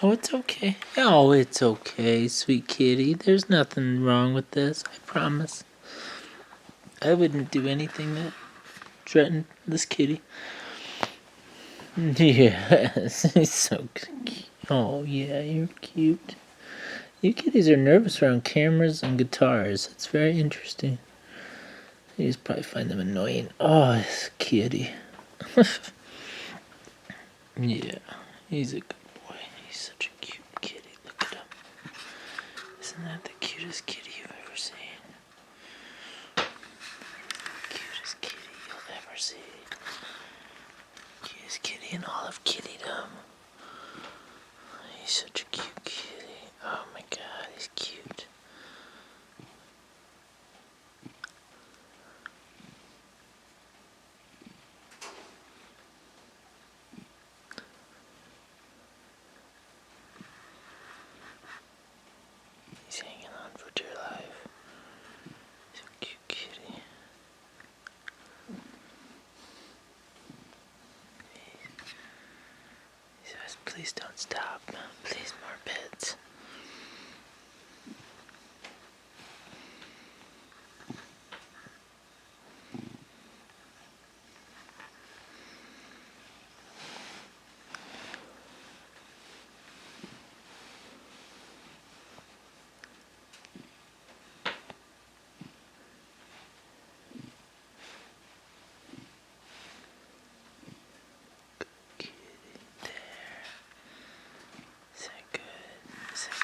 Oh, it's okay. Oh, it's okay, sweet kitty. There's nothing wrong with this, I promise. I wouldn't do anything that threatened this kitty. Yes, he's so cute. Oh, yeah, you're cute. You kitties are nervous around cameras and guitars. It's very interesting. You just probably find them annoying. Oh, this kitty. Yeah, he's a good boy. He's such a cute kitty. Look at him. Isn't that the cutest kitty you've ever seen? Cutest kitty you'll ever see. Cutest kitty in all of kittydom. He's such a cute kitty. Oh my god, he's cute. He's hanging on for dear life. He's a cute kitty. He says, please don't stop. Please, more pets. Is that good? Is that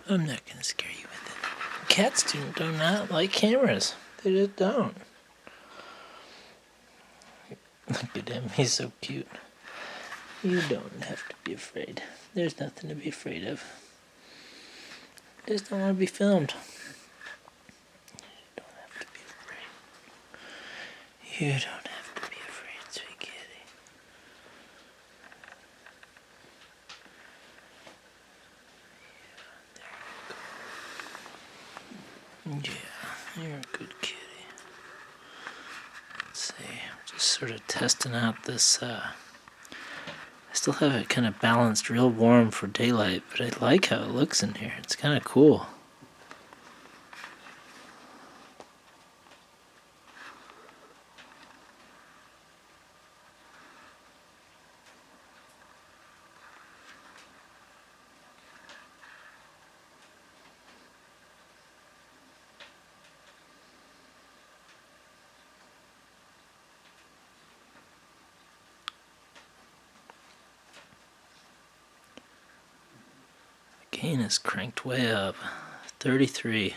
I'm not gonna scare you with it. Cats do not like cameras. They just don't. Look at him, he's so cute. You don't have to be afraid. There's nothing to be afraid of. Just don't want to be filmed. You don't have to be afraid. You don't have to be afraid, sweet kitty. Yeah, you're a good kitty. Let's see, I'm just sort of testing out this, I still have it kind of balanced real warm for daylight, but I like how it looks in here. It's kind of cool. Gain is cranked way up. 33.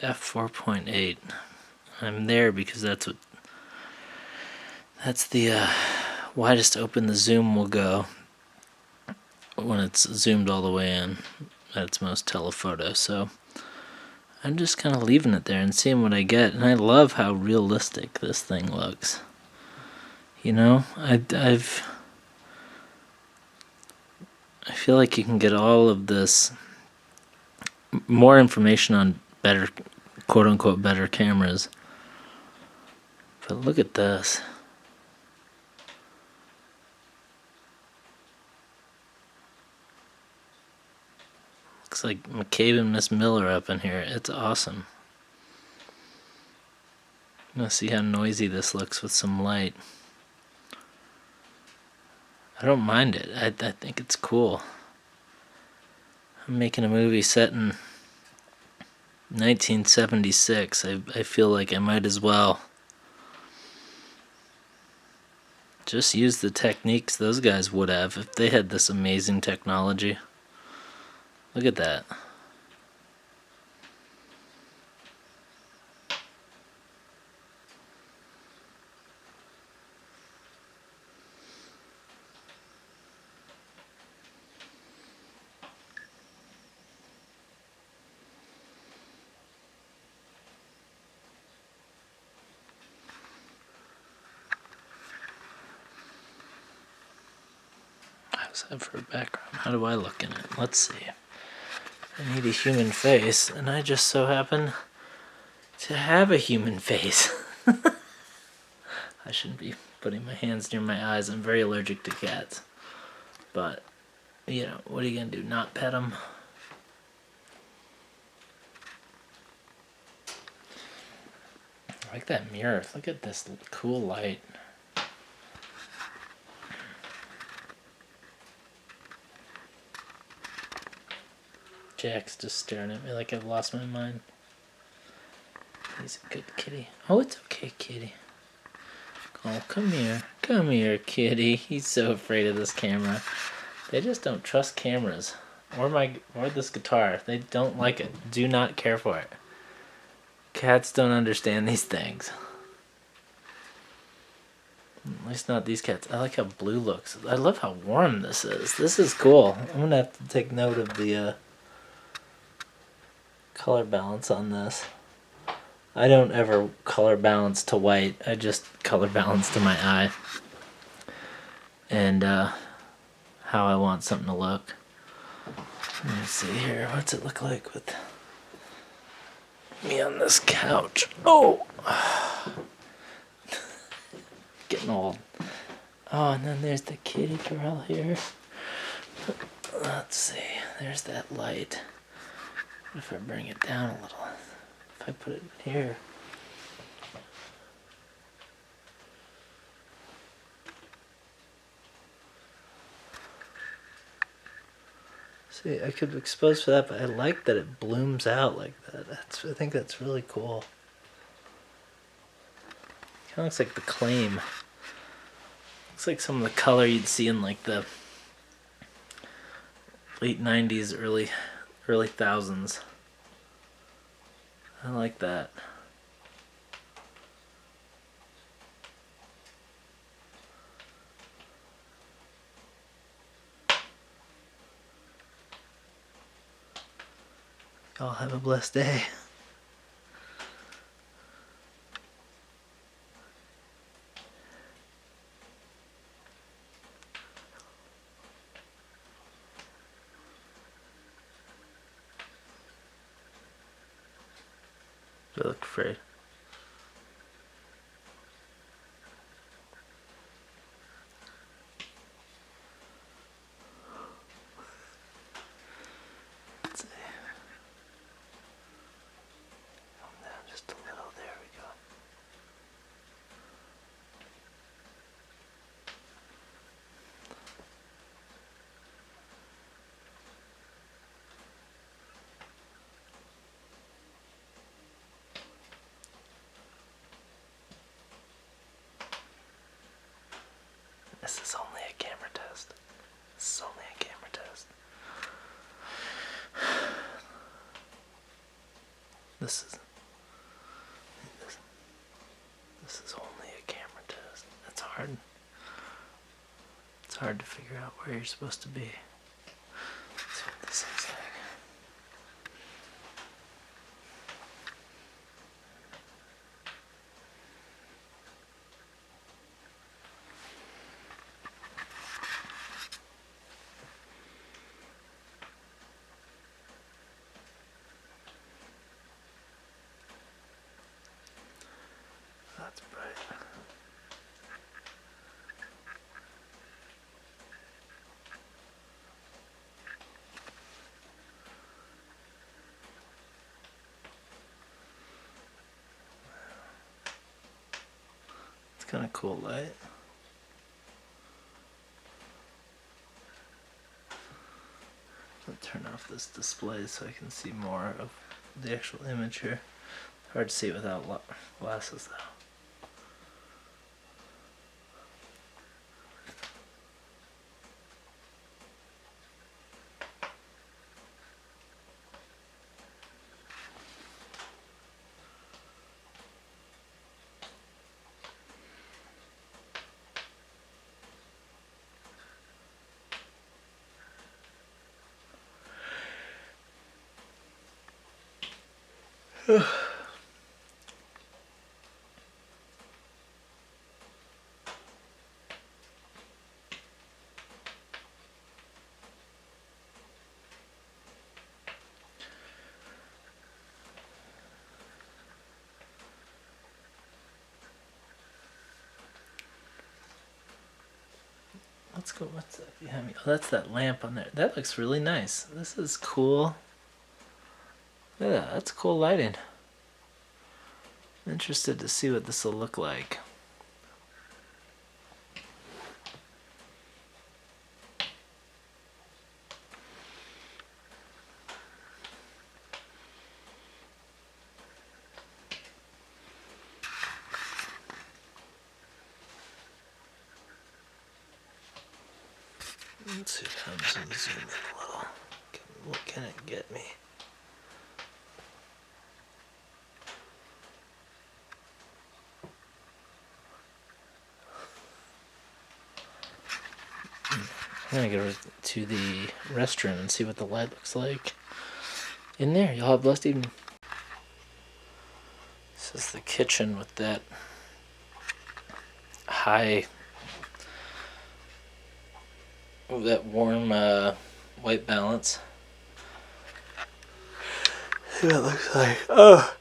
f4.8. I'm there because that's the widest open the zoom will go when it's zoomed all the way in at its most telephoto. So I'm just kind of leaving it there and seeing what I get, and I love how realistic this thing looks. You know, I feel like you can get all of this more information on better, quote-unquote, better cameras. But look at this. Looks like McCabe and Miss Miller up in here. It's awesome. I'm gonna see how noisy this looks with some light. I don't mind it. I think it's cool. I'm making a movie set in 1976. I feel like I might as well just use the techniques those guys would have if they had this amazing technology. Look at that. How's that for a background? How do I look in it? Let's see. I need a human face, and I just so happen to have a human face. I shouldn't be putting my hands near my eyes. I'm very allergic to cats. But, you know, what are you going to do? Not pet them? I like that mirror. Look at this cool light. Jack's just staring at me like I've lost my mind. He's a good kitty. Oh, it's okay, kitty. Oh, come here. Come here, kitty. He's so afraid of this camera. They just don't trust cameras. Or this guitar. They don't like it. Do not care for it. Cats don't understand these things. At least not these cats. I like how blue looks. I love how warm this is. This is cool. I'm gonna have to take note of the color balance on this. I don't ever color balance to white. I just color balance to my eye and how I want something to look. Let me see here. What's it look like with me on this couch? Oh, getting old. Oh, and then there's the kitty girl here. Let's see. There's that light. What if I bring it down a little? If I put it here. See, I could expose for that, but I like that it blooms out like that. I think that's really cool. Kind of looks like the claim. Looks like some of the color you'd see in like the late 90s, early thousands. I like that. Y'all have a blessed day. Do I look afraid? Let's see. Calm down just a little. There we go. This is only a camera test. This is only a camera test. This is only a camera test. It's hard. It's hard to figure out where you're supposed to be. Let's see what this looks like. That's bright. It's kind of cool light. I'll turn off this display so I can see more of the actual image here. Hard to see it without glasses though. Let's go. What's that behind me? Oh, that's that lamp on there. That looks really nice. This is cool. Look at that. That's cool lighting. I'm interested to see what this will look like. Let's see what happens when I zoom in a little. What can it get me? I'm gonna go to the restroom and see what the light looks like in there. Y'all have a blessed evening. This is the kitchen with that high, that warm white balance. See what it looks like. Oh,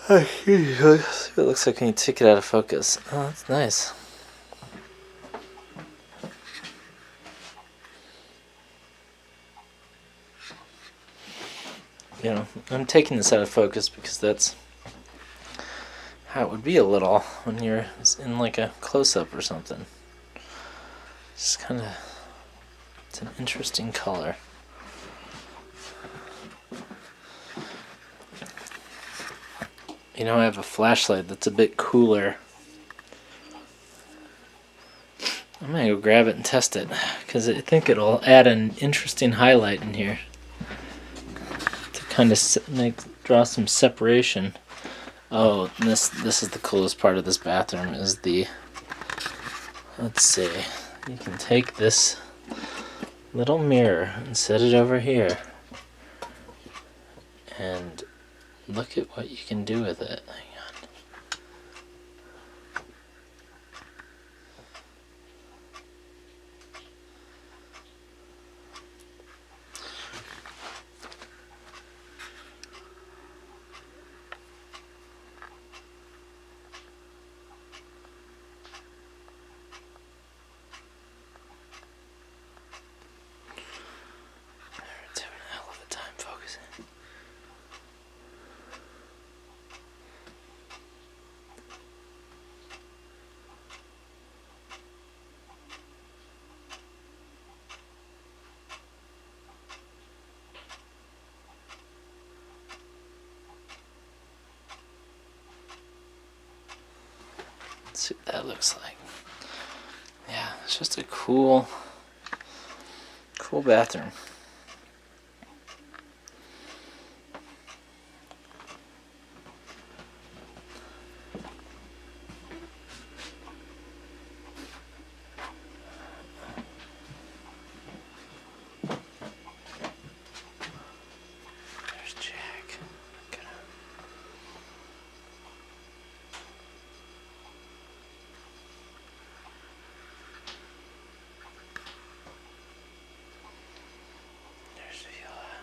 see what it looks like when you take it out of focus. Oh, that's nice. You know, I'm taking this out of focus because that's how it would be a little when you're in like a close-up or something. It's kind of, it's an interesting color. You know, I have a flashlight that's a bit cooler. I'm gonna go grab it and test it because I think it'll add an interesting highlight in here to kind of draw some separation. Oh, this is the coolest part of this bathroom is the, let's see, you can take this little mirror and set it over here and look at what you can do with it. Hang on. It's having a hell of a time focusing. Let's see what that looks like. Yeah, it's just a cool bathroom. There's Jack. There's Viola.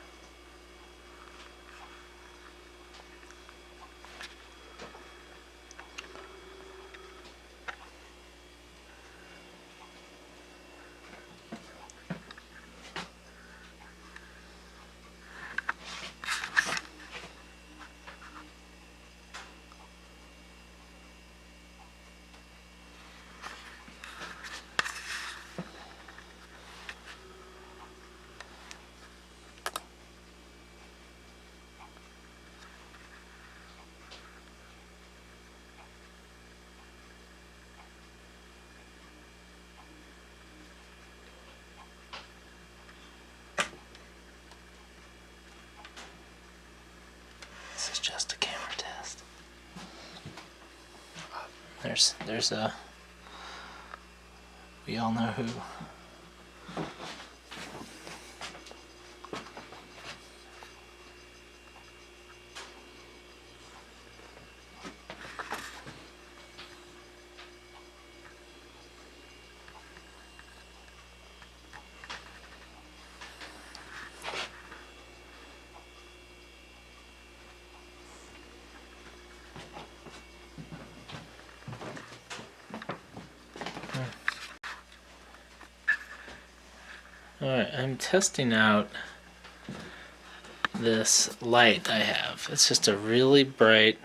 This is just a camera test. There's a, we all know who. Alright, I'm testing out this light I have. It's just a really bright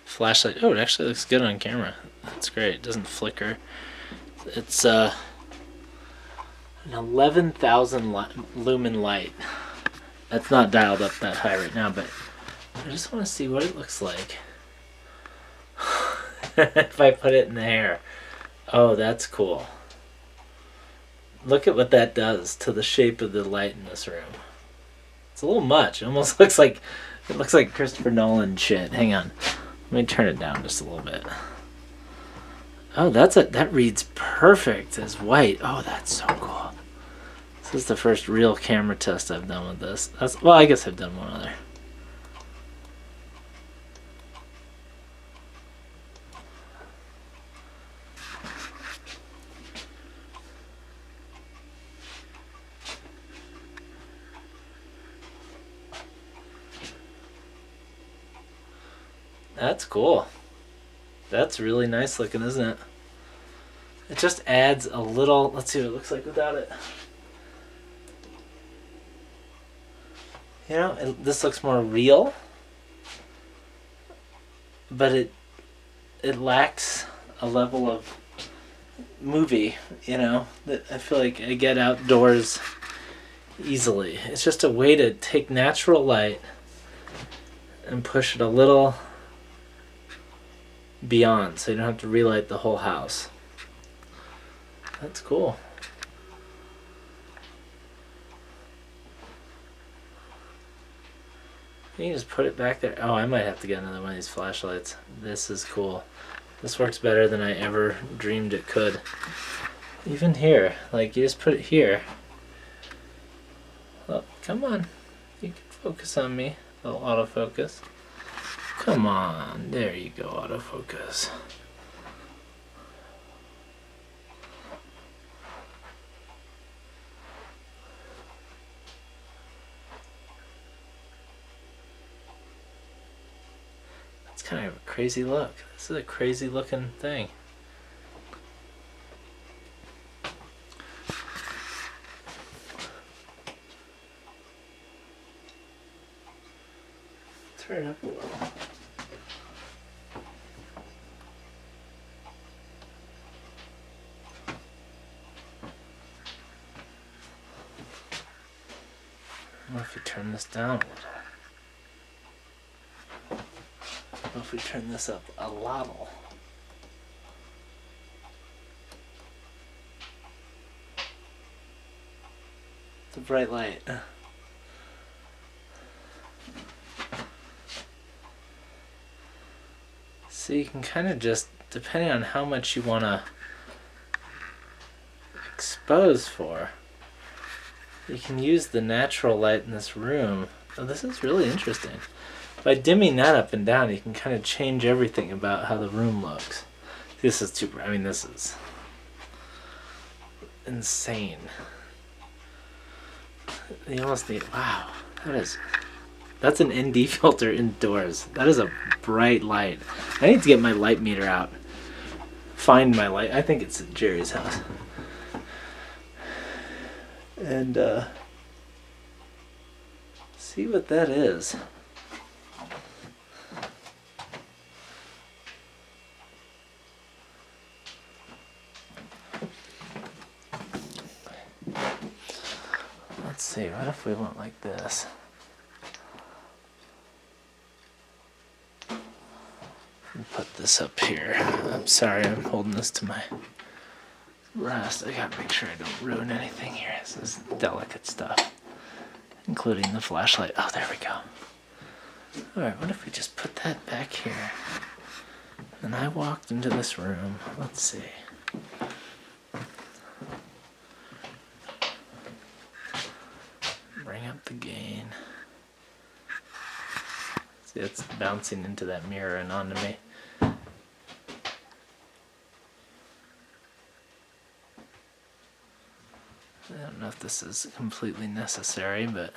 flashlight. Oh, it actually looks good on camera. That's great. It doesn't flicker. It's an 11,000 lumen light. That's not dialed up that high right now, but I just want to see what it looks like if I put it in the hair. Oh, that's cool. Look at what that does to the shape of the light in this room. It's a little much. It almost looks like Christopher Nolan shit. Hang on. Let me turn it down just a little bit. Oh, that reads perfect as white. Oh, that's so cool. This is the first real camera test I've done with this. Well, I guess I've done one other. That's cool. That's really nice looking, isn't it? It just adds a little... Let's see what it looks like without it. You know, this looks more real. But it lacks a level of movie, you know, that I feel like I get outdoors easily. It's just a way to take natural light and push it a little beyond so you don't have to relight the whole house. That's cool. You can just put it back there. Oh, I might have to get another one of these flashlights. This is cool. This works better than I ever dreamed it could. Even here, like you just put it here. Oh, come on. You can focus on me. A little autofocus. Come on. There you go, autofocus. It's kind of a crazy look. This is a crazy looking thing. Turn it up a little. What if we turn this down a little? What if we turn this up a lot? It's a bright light. So you can kind of just, depending on how much you want to expose for, you can use the natural light in this room. Oh, this is really interesting. By dimming that up and down, you can kind of change everything about how the room looks. This is too, I mean, this is insane. You almost need, wow, that's an ND filter indoors. That is a bright light. I need to get my light meter out. Find my light. I think it's at Jerry's house. And see what that is. Let's see, what if we went like this? Put this up here. I'm sorry, I'm holding this to my wrist. I gotta make sure I don't ruin anything here. This is delicate stuff, including the flashlight. Oh, there we go. Alright, what if we just put that back here? And I walked into this room. Let's see. Bring up the gain. See, it's bouncing into that mirror and onto me. I don't know if this is completely necessary, but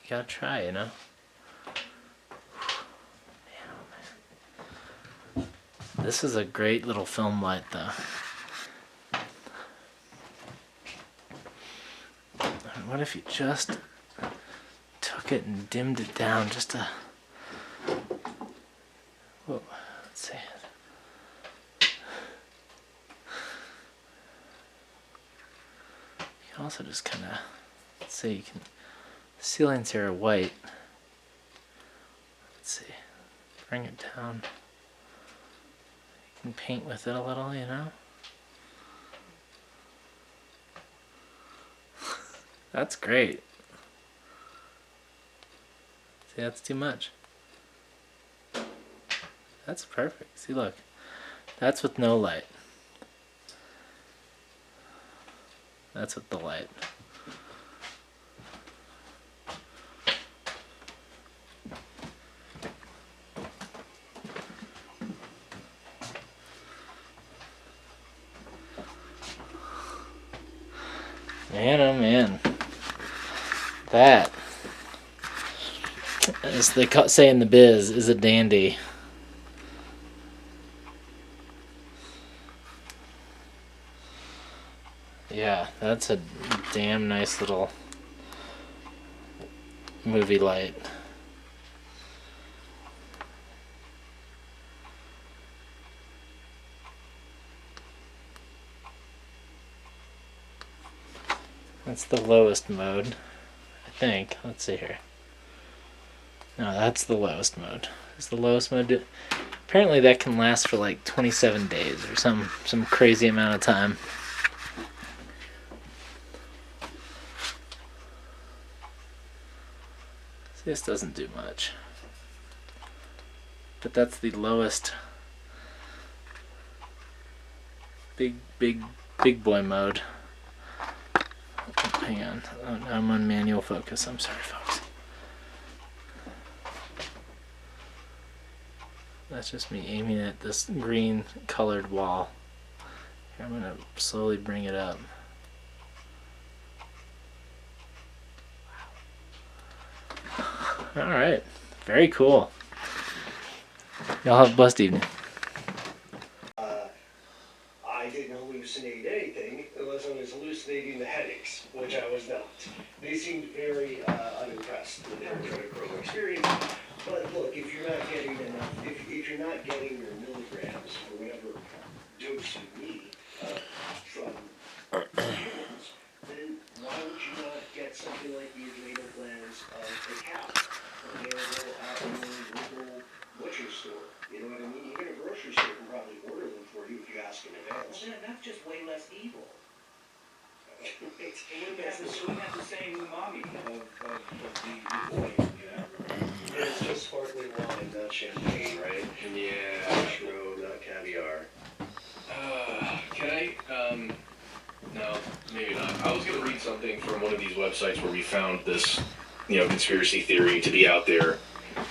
you gotta try, you know? Man, oh man. This is a great little film light, though. And what if you just took it and dimmed it down just to... Whoa, let's see. You can also just kind of, let's see, you can, the ceilings here are white. Let's see, bring it down. You can paint with it a little, you know? That's great. See, that's too much. That's perfect. See, look. That's with no light. That's with the light. Man, oh man. That, as they say in the biz, is a dandy. Yeah, that's a damn nice little movie light. That's the lowest mode, I think. Let's see here. No, that's the lowest mode. Is the lowest mode Apparently that can last for like 27 days or some crazy amount of time. This doesn't do much. But that's the lowest big boy mode. Hang on. Oh, I'm on manual focus. I'm sorry, folks. That's just me aiming at this green colored wall. Here, I'm gonna slowly bring it up. Alright. Very cool. Y'all have a blessed evening. I didn't hallucinate anything unless I was hallucinating the headaches, which I was not. They seemed very unimpressed with their chromo experience. But look, if you're not getting enough, if you're not getting your milligrams or whatever dose you need from humans, then why would you not get something like the adrenal glands of the cow available at your local butcher store? You know what I mean? Even a grocery store can probably order them for you if you ask in advance. Well, that's just way less evil. It We have the same umami of the boys, you know? It's just sparkling wine, not champagne, right? Yeah. Shro, not caviar. Can I, no, maybe not. I was going to read something from one of these websites where we found this, conspiracy theory to be out there.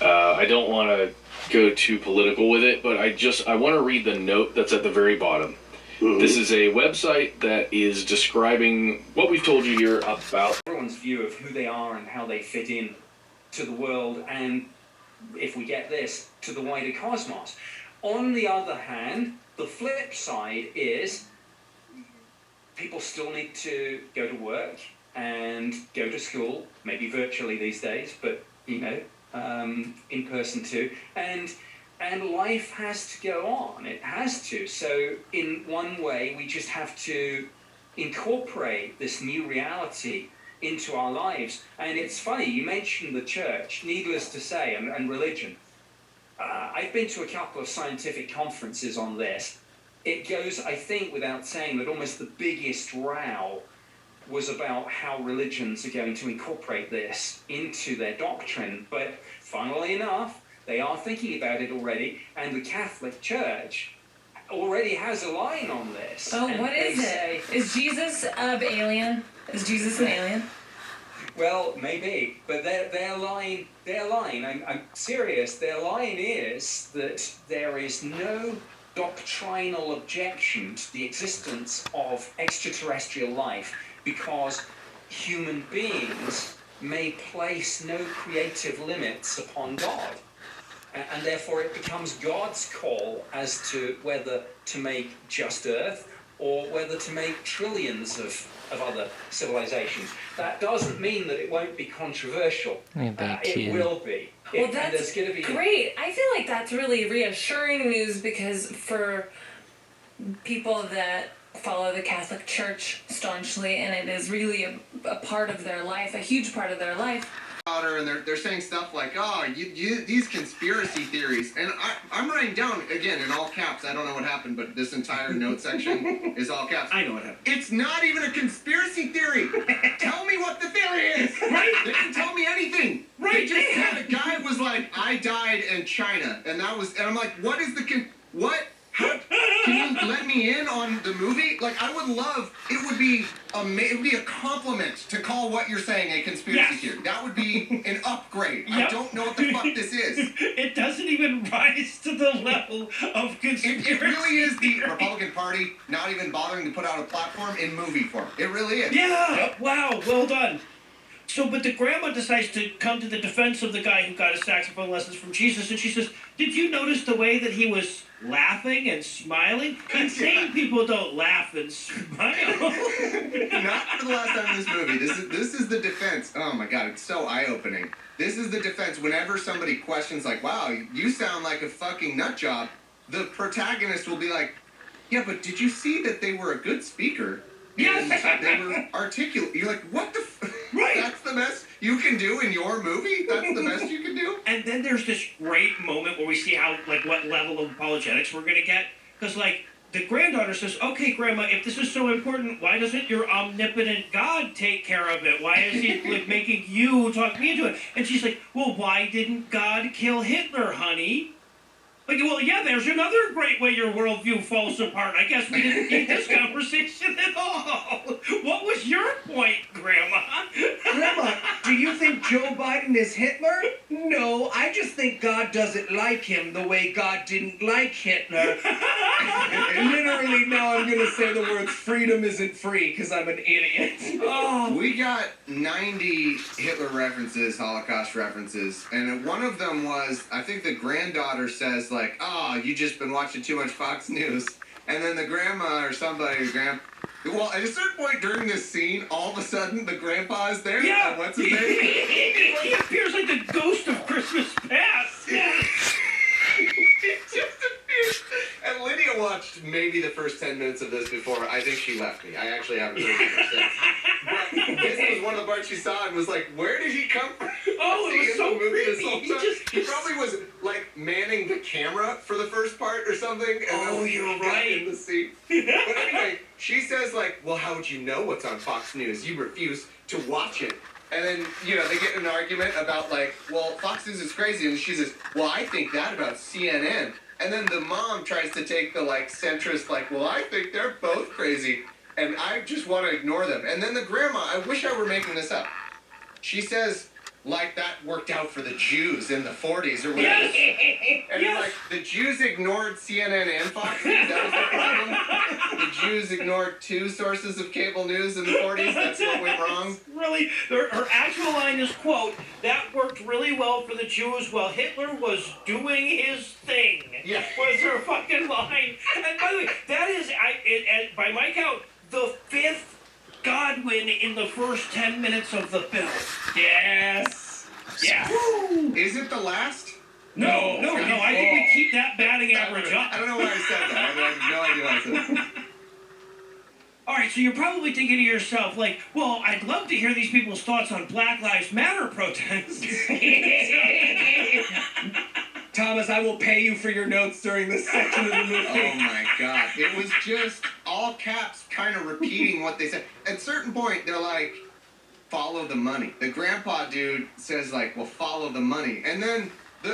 I don't want to go too political with it, but I want to read the note that's at the very bottom. Mm-hmm. This is a website that is describing what we've told you here about Everyone's view of who they are and how they fit in to the world, and if we get this, to the wider cosmos. On the other hand, the flip side is people still need to go to work and go to school, maybe virtually these days, but in person too, and life has to go on. It has to. So in one way, we just have to incorporate this new reality into our lives. And it's funny, you mentioned the church, needless to say, and religion. I've been to a couple of scientific conferences on this. It goes, I think, without saying, that almost the biggest row was about how religions are going to incorporate this into their doctrine. But funnily enough, they are thinking about it already, and the Catholic Church already has a line on this. Oh, and what is it? Is Jesus alien? Is Jesus an alien? Well, maybe, but their line, I'm serious, their line is that there is no doctrinal objection to the existence of extraterrestrial life because human beings may place no creative limits upon God. And therefore it becomes God's call as to whether to make just Earth or whether to make trillions of other civilizations. That doesn't mean that it won't be controversial. It will be. Well, that's great. I feel like that's really reassuring news, because for people that follow the Catholic Church staunchly, and it is really a part of their life, a huge part of their life. And they're saying stuff like, oh, these conspiracy theories. And I'm writing down, again, in all caps, I don't know what happened, but this entire note section is all caps. I know what happened. It's not even a conspiracy theory. Tell me what the theory is. Right? They didn't tell me anything. Right. They just had a guy was like, I died in China. And I'm like, what is what? How, can you let me in on the movie? Like, I would love, it would be a compliment to call what you're saying a conspiracy theory. That would be an upgrade. Yep. I don't know what the fuck this is. It doesn't even rise to the level of conspiracy. It really is the Republican Party not even bothering to put out a platform in movie form. It really is. Yeah! Yep. Wow, well done. So, but the grandma decides to come to the defense of the guy who got his saxophone lessons from Jesus, and she says, did you notice the way that he was laughing and smiling? Insane people don't laugh and smile. Not for the last time in this movie. This is the defense. Oh my god, it's so eye-opening. This is the defense. Whenever somebody questions, like, wow, you sound like a fucking nut job, the protagonist will be like, yeah, but did you see that they were a good speaker? Yes. And they were articulate. You're like, what the Right. That's the best. you can do in your movie? That's the best you can do? And then there's this great moment where we see how, like, what level of apologetics we're gonna get. Because, like, the granddaughter says, okay, Grandma, if this is so important, why doesn't your omnipotent God take care of it? Why is he, like, making you talk me into it? And she's like, well, why didn't God kill Hitler, honey? Like, well, yeah, there's another great way your worldview falls apart. I guess we didn't need this conversation at all. What was your point, Grandma? Grandma, do you think Joe Biden is Hitler? No, I just think God doesn't like him the way God didn't like Hitler. Literally, now I'm going to say the words freedom isn't free because I'm an idiot. Oh. We got 90 Hitler references, Holocaust references, and one of them was, I think the granddaughter says, like, oh, you just been watching too much Fox News. And then the grandma or somebody, well, at a certain point during this scene, all of a sudden the grandpa is there. Yeah. What's his name? He appears like the ghost of Christmas past. Yeah. It just appears. And Lydia watched maybe the first 10 minutes of this before. I think she left me. I actually haven't heard from her since. But this was one of the parts she saw and was like, where did he come from? Oh, it was so creepy. He probably was like manning the camera for the first part or something. And oh, you're right. In the scene. But anyway, she says like, well, how would you know what's on Fox News? You refuse to watch it. And then, you know, they get in an argument about like, well, Fox News is crazy. And she says, well, I think that about CNN. And then the mom tries to take the like centrist, like, well, I think they're both crazy. And I just want to ignore them. And then the grandma, I wish I were making this up. She says, like that worked out for the Jews in the 40s or whatever. Yes! And yes! like, the Jews ignored CNN and Fox News. That was the problem. The Jews ignored two sources of cable news in the 40s. That's what went wrong. Really, her actual line is, quote, that worked really well for the Jews while Hitler was doing his thing. Yeah. Was her fucking line. And by the way, that is, by my count, the 5th Godwin in the first 10 minutes of the film. Yes. Yeah. Is it the last? No. I think we keep that batting average up. I don't know why I said that. I have no idea why I said that. All right, so you're probably thinking to yourself, like, well, I'd love to hear these people's thoughts on Black Lives Matter protests. Thomas, I will pay you for your notes during this section of the movie. Oh my god. It was just all caps kind of repeating what they said. At a certain point, they're like, follow the money. The grandpa dude says, like, well, follow the money. And then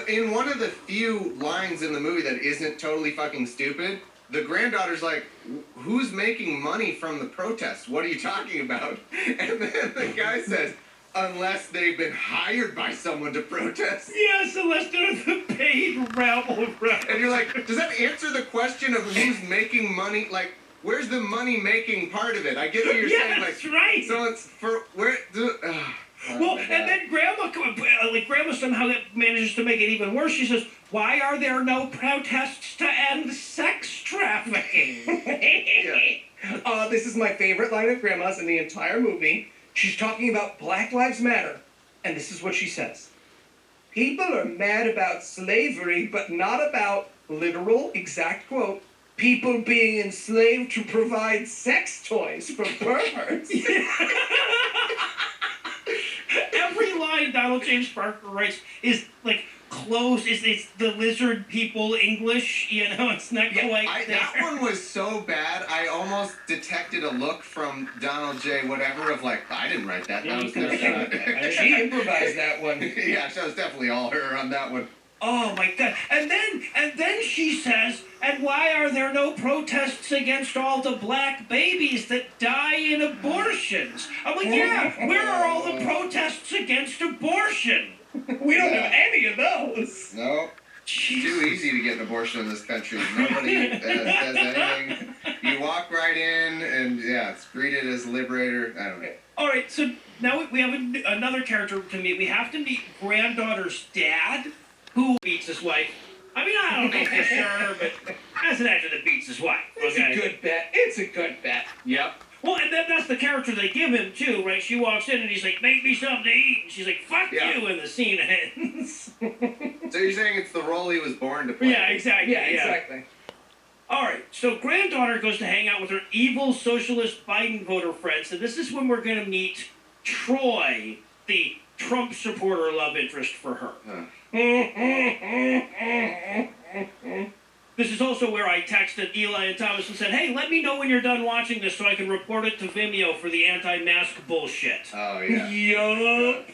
in one of the few lines in the movie that isn't totally fucking stupid, the granddaughter's like, who's making money from the protests? What are you talking about? And then the guy says, unless they've been hired by someone to protest. Yes, unless they're the paid rabble. And you're like, does that answer the question of who's making money? Like, where's the money-making part of it? I get what you're saying. Like, that's right. So it's for, where, well, and then Grandma somehow manages to make it even worse. She says, why are there no protests to end sex trafficking? Yeah. This is my favorite line of Grandma's in the entire movie. She's talking about Black Lives Matter, and this is what she says. People are mad about slavery, but not about, literal, exact quote, people being enslaved to provide sex toys for perverts. Every line Donald James Parker writes is like close. It's the lizard people English, you know, it's not quite there. That one was so bad, I almost detected a look from Donald J. whatever of like, I didn't write that. Yeah, That was no She improvised that one. Yeah, that was definitely all her on that one. Oh my god. And then she says, and why are there no protests against all the black babies that die in abortions? I'm like, yeah, where are all the protests against abortion? We don't have any of those. No. It's too easy to get an abortion in this country. Nobody says anything. You walk right in, and yeah, it's greeted as liberator. I don't know. All right, so now we have another character to meet. We have to meet granddaughter's dad, who beats his wife. I mean, I don't know for sure, but as an actor that beats his wife. It's a good bet. It's a good bet. Yep. Well, and that's the character they give him, too, right? She walks in and he's like, make me something to eat. And she's like, fuck you, and the scene ends. So you're saying it's the role he was born to play? Yeah, exactly. Yeah, exactly. All right, so granddaughter goes to hang out with her evil socialist Biden voter friends, and this is when we're going to meet Troy, the Trump supporter love interest for her. This is also where I texted Eli and Thomas and said, hey, let me know when you're done watching this so I can report it to Vimeo for the anti-mask bullshit. Oh, yeah. Yup.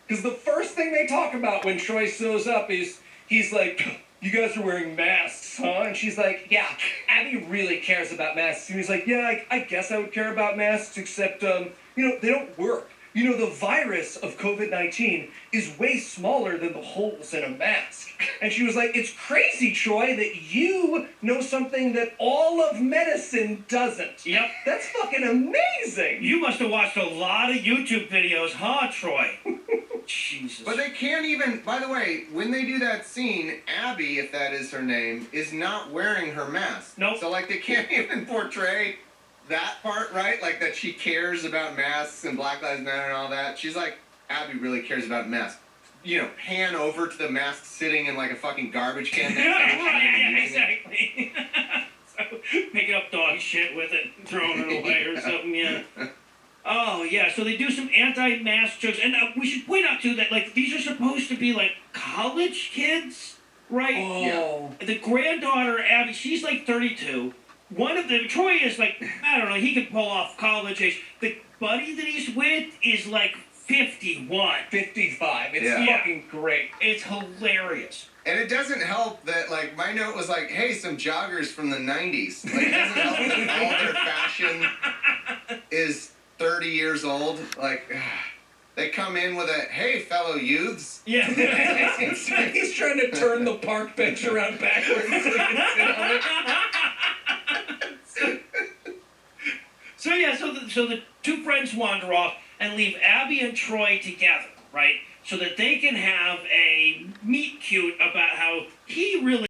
Because the first thing they talk about when Troy shows up is, he's like, you guys are wearing masks, huh? And she's like, yeah, Abby really cares about masks. And he's like, yeah, I guess I would care about masks, except, they don't work. The virus of COVID-19 is way smaller than the holes in a mask. And she was like, it's crazy, Troy, that you know something that all of medicine doesn't. Yep. That's fucking amazing. You must have watched a lot of YouTube videos, huh, Troy? Jesus. But they can't even, by the way, when they do that scene, Abby, if that is her name, is not wearing her mask. Nope. So, like, they can't even portray that part, right? Like, that she cares about masks and Black Lives Matter and all that. She's like, Abby really cares about masks. Pan over to the mask sitting in, like, a fucking garbage can. Yeah, exactly. So, picking up dog shit with it, throwing it away or something, yeah. Oh, yeah, so they do some anti-mask jokes. And we should point out, too, that, like, these are supposed to be, like, college kids, right? Oh. Yeah. The granddaughter, Abby, she's, like, 32. One of them, Troy is, like, I don't know, he could pull off college age. The buddy that he's with is, like, 51. 55. It's fucking great. It's hilarious. And it doesn't help that, like, my note was like, hey, some joggers from the 90s. Like, it doesn't help that all their fashion is 30 years old. Like, they come in with a, hey, fellow youths. Yeah. He's trying to turn the park bench around backwards so he can sit on it. So the two friends wander off and leave Abby and Troy together, right? So that they can have a meet cute about how he really